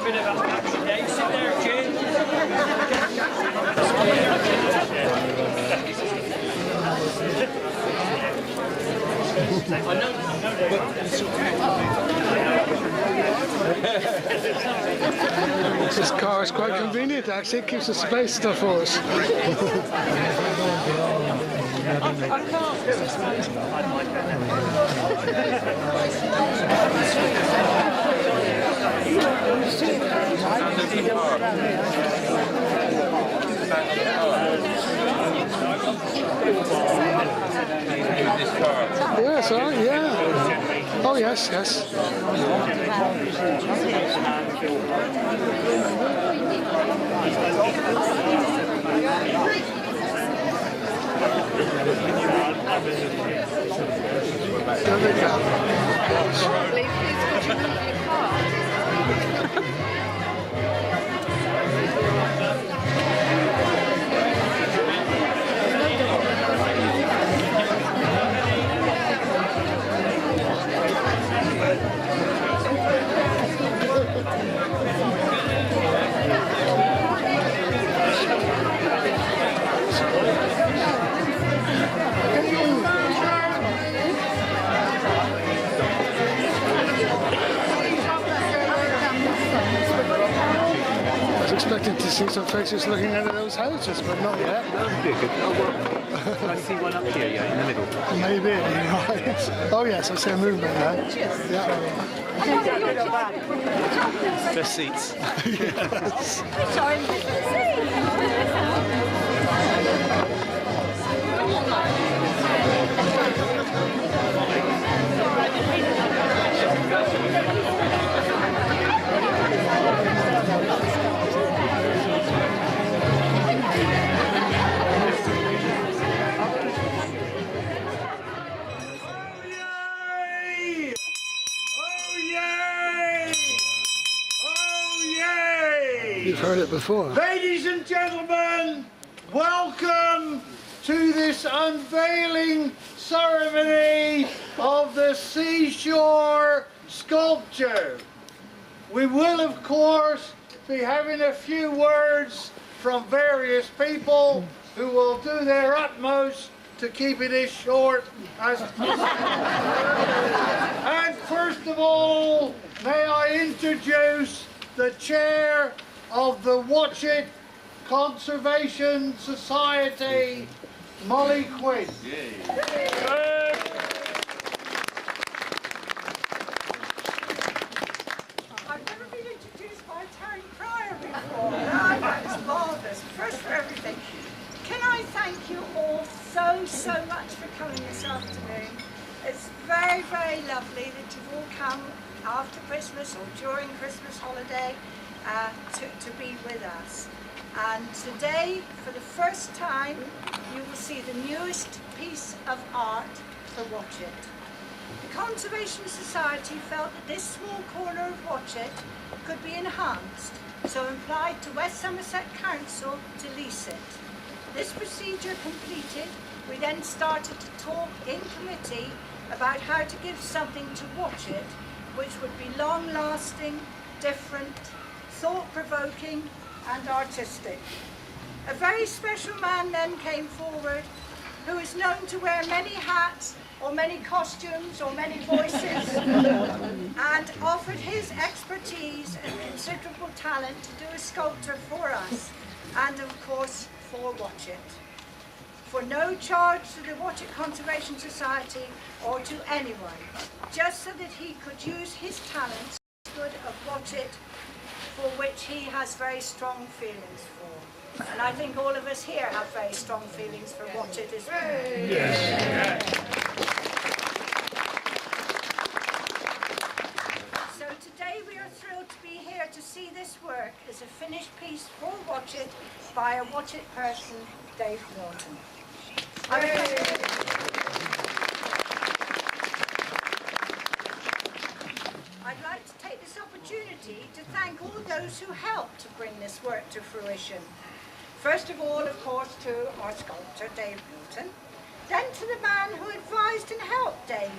bit of action. Yeah, you sit there, Jim. This car is quite convenient actually, it keeps the space stuff for us. Yeah, sorry, yeah. Oh yes, yes. There we go. Expecting to see some faces looking at those houses, but not yet. That would be a good. Can I see one up here, yeah, in the middle? Maybe, right. Oh yes, I see a movement now. Yeah. Best seats. Yes. You've heard it before. Ladies and gentlemen, welcome to this unveiling ceremony of the seashore sculpture. We will, of course, be having a few words from various people who will do their utmost to keep it as short as possible. And first of all, may I introduce the chair of the WATCHET Conservation Society, Molly Quinn. I've never been introduced by a town crier before. That's marvellous. First for everything. Can I thank you all so much for coming this afternoon. It's very, very lovely that you've all come after Christmas or during Christmas holiday to be with us. And today, for the first time, you will see the newest piece of art for WATCHET. The Conservation Society felt that this small corner of WATCHET could be enhanced, so applied to West Somerset Council to lease it. This procedure completed, we then started to talk in committee about how to give something to WATCHET which would be long-lasting, different, thought-provoking and artistic. A very special man then came forward who is known to wear many hats or many costumes or many voices and offered his expertise and considerable talent to do a sculpture for us and of course for WATCHET. For no charge to the WATCHET Conservation Society or to anyone, just so that he could use his talents good of WATCHET, for which he has very strong feelings for. And I think all of us here have very strong feelings for WATCHET as well. Yes. So today we are thrilled to be here to see this work as a finished piece for WATCHET by a WATCHET person, Dave Norton. I'd like to take this opportunity to thank all those who helped to bring this work to fruition. First of all, of course, to our sculptor, Dave Norton, Then to the man who advised and helped Dave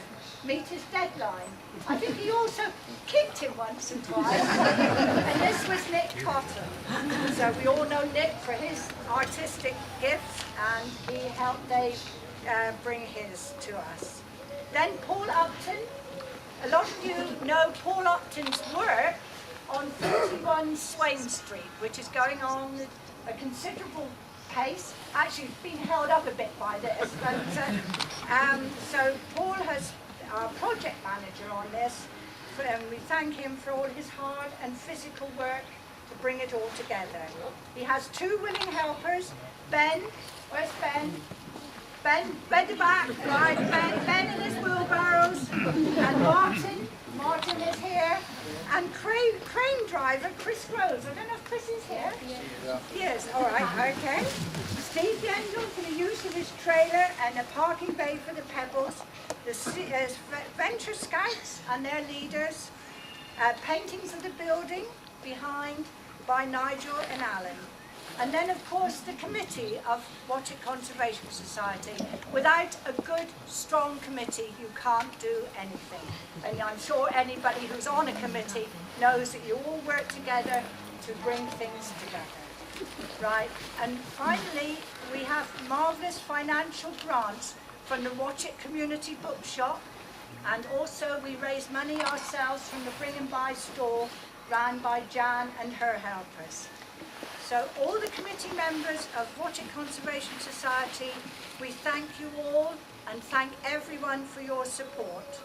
meet his deadline. I think he also kicked him once or twice. And this was Nick Cotton. So we all know Nick for his artistic gifts, and he helped Dave bring his to us. Then Paul Upton. A lot of you know Paul Upton's work on 41 Swain Street, which is going on at a considerable pace. Actually, it's been held up a bit by this, but so Paul has our project manager on this, and we thank him for all his hard and physical work to bring it all together. He has 2 willing helpers, Ben, where's Ben? Ben the back, right, Ben and his wheelbarrows, and Martin is here, and crane driver Chris Groves. I don't know if Chris is here. Yeah. Yes, all right, okay. Steve Yendel for the use of his trailer and a parking bay for the pebbles. The Venture Scouts and their leaders. Paintings of the building behind by Nigel and Alan. And then, of course, the committee of WATCHET Conservation Society. Without a good, strong committee, you can't do anything. And I'm sure anybody who's on a committee knows that you all work together to bring things together. Right? And finally, we have marvellous financial grants from the WATCHET Community Bookshop. And also, we raise money ourselves from the Bring and Buy store run by Jan and her helpers. So all the committee members of WATCHET Conservation Society, we thank you all and thank everyone for your support.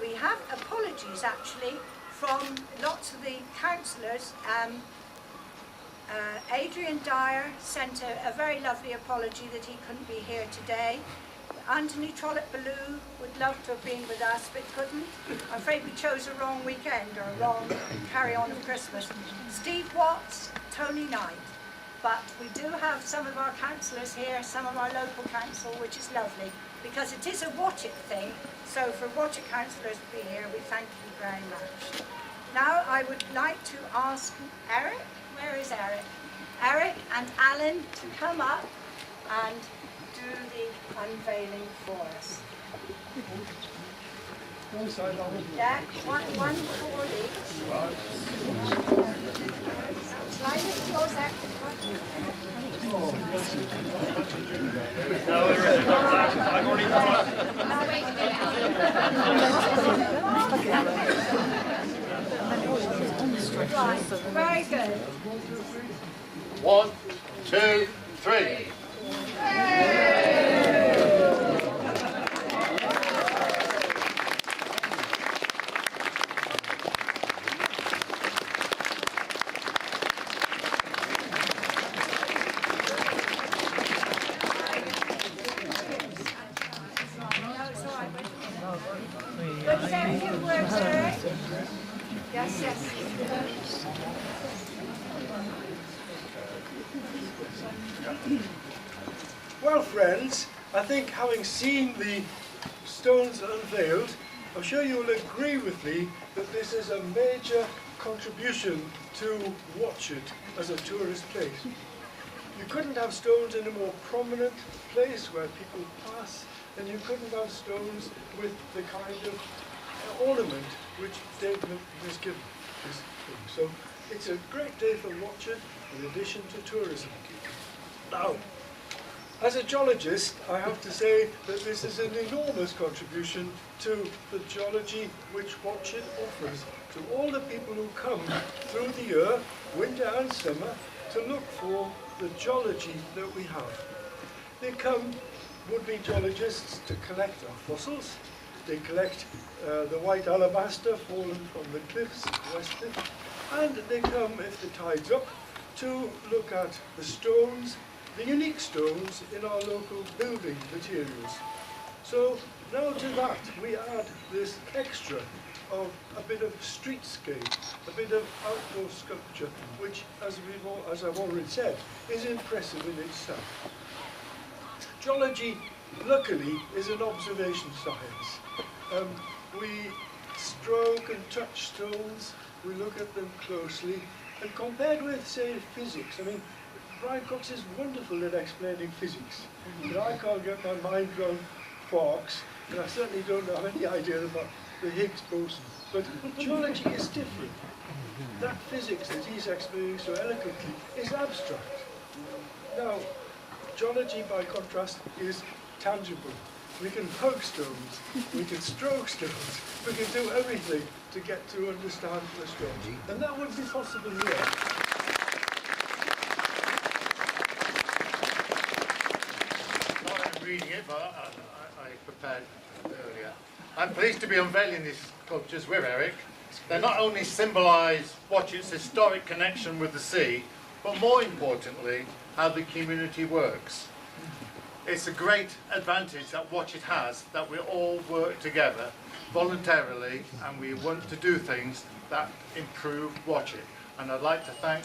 We have apologies actually from lots of the councillors. Adrian Dyer sent a very lovely apology that he couldn't be here today. Anthony Trollope-Ballou would love to have been with us, but couldn't. I'm afraid we chose a wrong weekend or a wrong carry-on of Christmas. Steve Watts, Tony Knight. But we do have some of our councillors here, some of our local council, which is lovely, because it is a WATCHET thing. So for WATCHET councillors to be here, we thank you very much. Now I would like to ask Eric, where is Eric? Eric and Alan to come up and do the unveiling for us. Yeah, one for each. Slide it to yours out. Right, very good. 1, 2, 3. Yes, yes. Well, friends, I think having seen the stones unveiled, I'm sure you'll agree with me that this is a major contribution to WATCHET as a tourist place. You couldn't have stones in a more prominent place where people pass, and you couldn't have stones with the kind of ornament which Dave has given this thing. So it's a great day for WATCHET in addition to tourism. Now, as a geologist, I have to say that this is an enormous contribution to the geology which WATCHET offers to all the people who come through the year, winter and summer, to look for the geology that we have. They come, would-be geologists, to collect our fossils. They collect the white alabaster fallen from the cliffs, West Cliff, and they come, if the tide's up, to look at the stones, the unique stones in our local building materials. So now to that we add this extra of a bit of streetscape, a bit of outdoor sculpture, which, as I've already said, is impressive in itself. Geology, luckily, is an observation science. We stroke and touch stones, we look at them closely, and compared with, say, physics, I mean, Brian Cox is wonderful at explaining physics, but I can't get my mind around quarks, and I certainly don't have any idea about the Higgs boson. But geology is different. That physics that he's explaining so eloquently is abstract. Now, geology, by contrast, is tangible. We can hug stones, we can stroke stones, we can do everything to get to understand the stones. And that would be possible here. I'm reading it, but I prepared earlier. I'm pleased to be unveiling these sculptures with Eric. They not only symbolise Watchet's historic connection with the sea, but more importantly, how the community works. It's a great advantage that Watchet has, that we all work together voluntarily, and we want to do things that improve Watchet. And I'd like to thank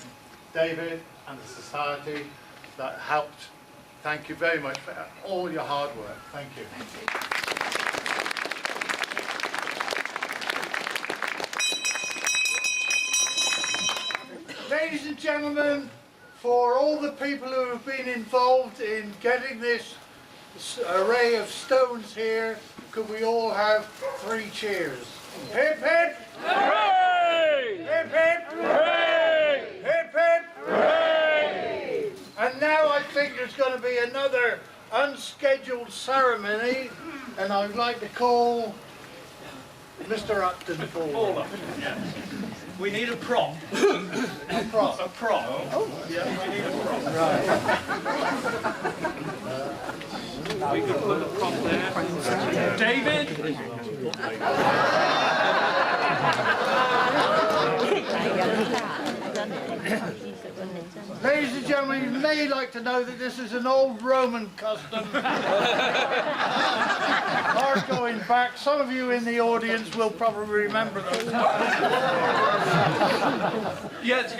David and the Society that helped. Thank you very much for all your hard work. Thank you. Ladies and gentlemen, for all the people who have been involved in getting this array of stones here, could we all have 3 cheers? Hip hip! Hooray! Hip hip! Hooray! Hip hip! Hooray! And now I think there's going to be another unscheduled ceremony, and I'd like to call Mr. Upton forward. We need a prop. A prop. A prop. Oh. Yeah, we need a prop. Right. We could put a prop there. David? Ladies and gentlemen, you may like to know that this is an old Roman custom. Hard going back. Some of you in the audience will probably remember those. Yes,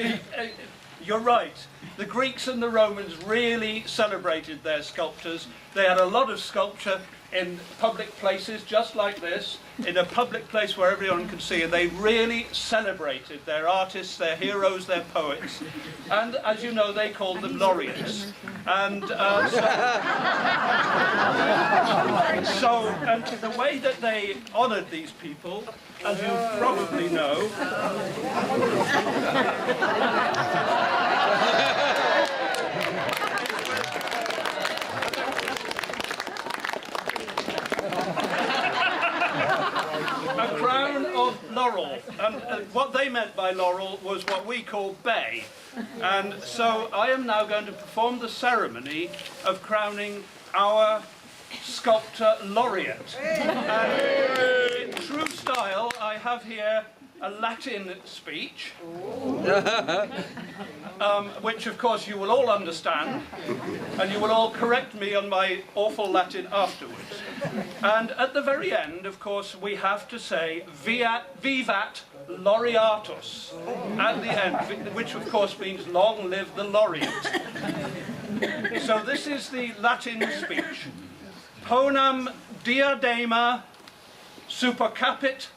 you're right. The Greeks and the Romans really celebrated their sculptors. They had a lot of sculpture in public places, just like this, in a public place where everyone could see it. They really celebrated their artists, their heroes, their poets. And as you know, they called them laureates. And and the way that they honoured these people, as you probably know, a crown of laurel, and what they meant by laurel was what we call bay. And so I am now going to perform the ceremony of crowning our sculptor laureate. And in true style, I have here a Latin speech, which of course you will all understand, and you will all correct me on my awful Latin afterwards. And at the very end, of course, we have to say Vivat Laureatus at the end, which of course means long live the laureate. So this is the Latin speech. Ponam diadema supercapit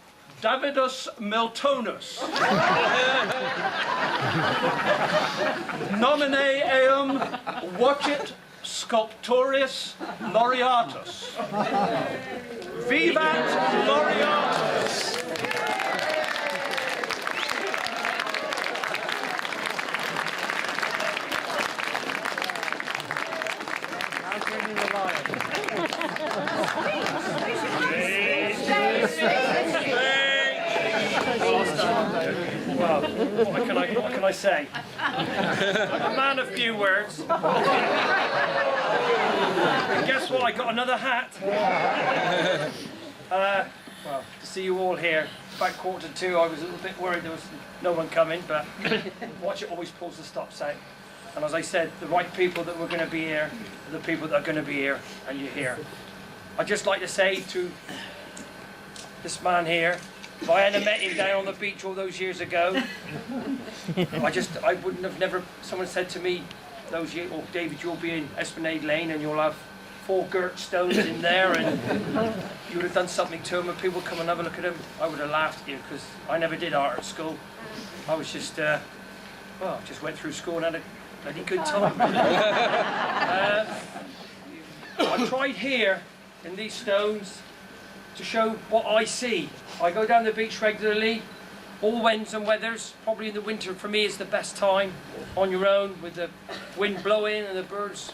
Davidus Miltonus. Nomine eum Watchet Sculptoris Laureatus. Vivat Laureatus! Well, what can I say? I'm a man of few words. And guess what? I got another hat. Well, to see you all here, about 1:45, I was a little bit worried there was no one coming, but WATCHET always pulls the stops out. And as I said, the right people that were going to be here are the people that are going to be here, and you're here. I'd just like to say to this man here, if I hadn't met him down on the beach all those years ago, I wouldn't have never, someone said to me those years, oh David, you'll be in Esplanade Lane and you'll have 4 girt stones in there, and you would have done something to them and people would come and have a look at them. I would have laughed at you, because I never did art at school. I was just, just went through school and had a bloody good time. I tried here in these stones to show what I see. I go down the beach regularly, all winds and weathers. Probably in the winter for me is the best time on your own, with the wind blowing and the birds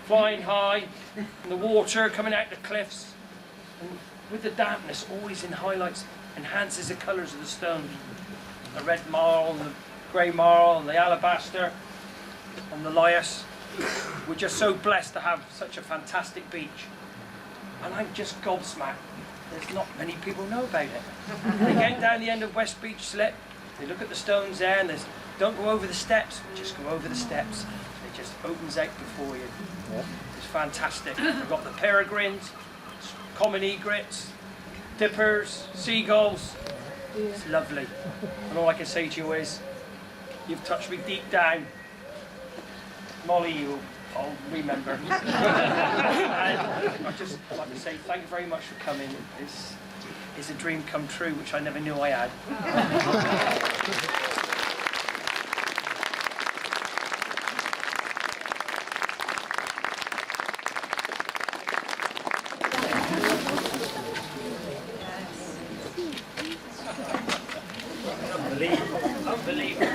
flying high and the water coming out the cliffs. And with the dampness, always in highlights, enhances the colours of the stones. The red marl and the grey marl and the alabaster and the lias. We're just so blessed to have such a fantastic beach. And I'm just gobsmacked. There's not many people know about it. They get down the end of West Beach Slip, they look at the stones there, and there's, don't go over the steps, just go over the steps. It just opens out before you. Yeah. It's fantastic. We've got the peregrines, common egrets, dippers, seagulls. It's lovely. And all I can say to you is, you've touched me deep down. Molly, I'll remember. And I'd just like to say thank you very much for coming. It's a dream come true, which I never knew I had. Unbelievable.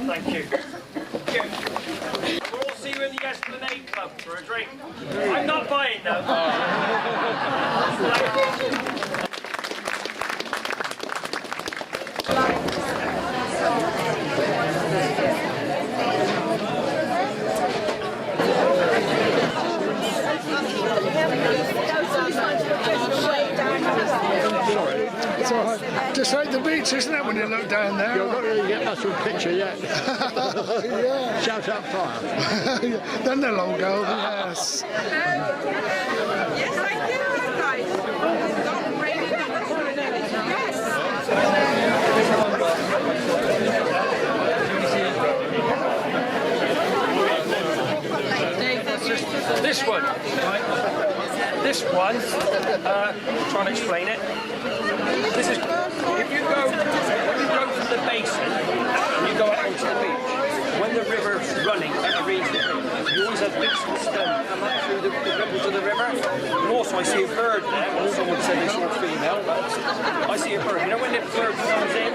Thank you. We'll all see you in the Esplanade Club for a drink. I'm not buying though. It's all right. Just like the beach, isn't it, when you look down there? You're not going to get much of a picture yet. Yeah. Shout out fire. Then they'll all go, yes. Yes, I do, guys. This one, right? This one, trying to explain it. This is, if you go, when you go from the basin and you go out onto the beach, when the river's running at the region, you always have bits of stone come up through the ripples of the river. And also I see a bird there. Well, someone said it's not female, but I see a bird. You know when the bird comes in,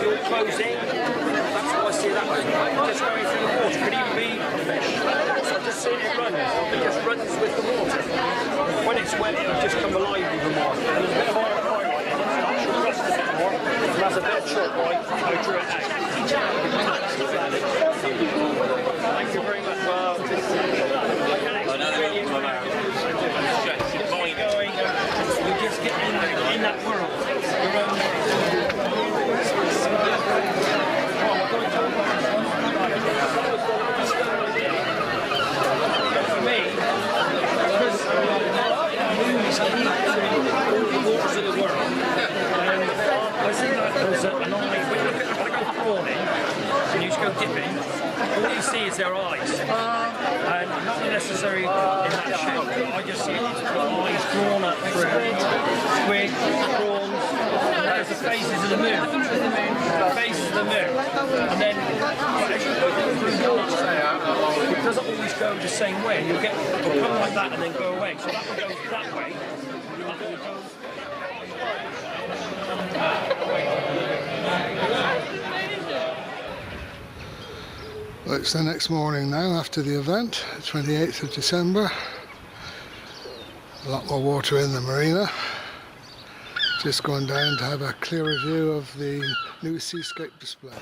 you're closing, that's how I see that one. Just going through the water, could even be a fish. So I just see it runs. It just runs with the water. When it's wet, it'll just come alive even more. And there's a bit of iron highlight in it, so it should rust a bit more. And that's a bit of chalk white. I drew it out. Thank you very much. Well, I can't explain it. You just get in that world. For me, because movies keep all the waters of the world. I think that there's an eye, when you look at when I go prawning and you just go dipping, all you see is their eyes. And not necessarily in that shape. I just see eyes drawn up through squid, prawns, there's the faces of the moon. The faces of the moon. And then as you go through the water, it doesn't always go the same way. You'll come like that and then go away. So that will go that way. That will go. Well, it's the next morning now after the event, 28th of December. A lot more water in the marina. Just going down to have a clearer view of the new seascape display.